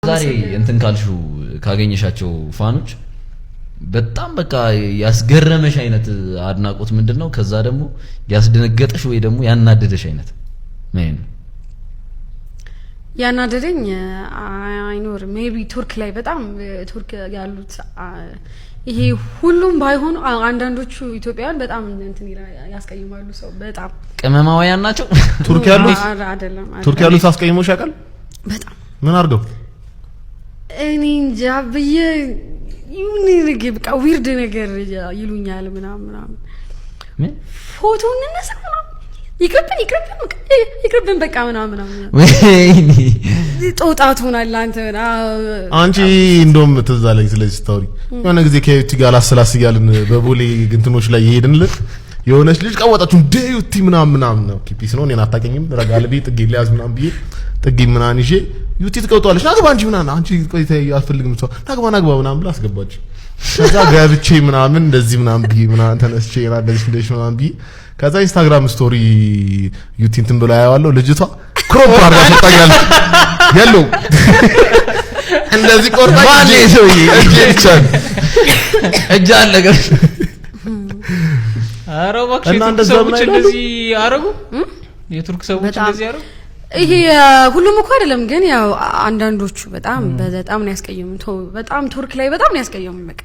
ዛሬ እንትን ካልሹ ካገኘሻቸው ፋኖች በጣም በቃ ያስገረመሽ አይነት አድናቆት ምንድነው? ከዛ ደግሞ ያስደነገጠሽ ወይ ደግሞ ያናደደሽ አይነት ምን ያናደደኝ አይኖር ሜቢ ቱርክ ላይ በጣም ቱርክ ያሉት ይሄ ሁሉም ባይሆኑ አንዳንዶቹ ኢትዮጵያውያን በጣም እንትን ያስቀይማሉ ሰው በጣም ቅመማውያን ናቸው ቱርክ ያሉት አይደለም ቱርክ ያሉት አስቀይሞሽ ያውቃል በጣም ምን አርገው እኔ እንጃ በየ ይሁን በቃ ዊርድ ነገር ይሉኛል ምናምን ምን ፎቶ እንነሳ ይቅርብን በቃ ምናምን ወይኔ ጦጣት ሆናል አንቺ እንደውም ትዝ አለኝ ስለዚህ ስታውሪ የሆነ ጊዜ ከዩቲ ጋር አላስላስያልን በቦሌ ግንትኖች ላይ ይሄድንልህ የሆነች ልጅ ቀወጣችሁ ዩቲ ምናምን ነው ኪፒስ ነው እኔን አታውቀኝም ረጋልቢ ጥግ ሊያዝ ምናምን ብዬ ጥግ ምናምን ይዤ ዩቲ ትቀውጣለች ናግባ አንቺ ምናምን አንቺ ቆይታ አትፈልግም ሰው ናግባ ምናምን ብላ አስገባች ከዛ ገብቼ ምናምን እንደዚህ ምናምን ብዬ ምናምን ተነስቼ እንደዚህ ምናምን ብዬ ከዛ ኢንስታግራም ስቶሪ ዩቲ እንትን ብላ ያያዋለሁ ልጅቷ ክሮፕ አርጋ ተጣያለች ያለው እንደዚህ ቆርጣ ማን ነው ይቻል እጃ ነገር አረባክ ሰዎች እንደዚህ አረጉ የቱርክ ሰዎች እንደዚህ አረጉ ይሄ ሁሉም እኮ አይደለም ግን ያው አንዳንዶቹ በጣም ነው ያስቀየሙት በጣም ቱርክ ላይ በጣም ነው ያስቀየሙት በቃ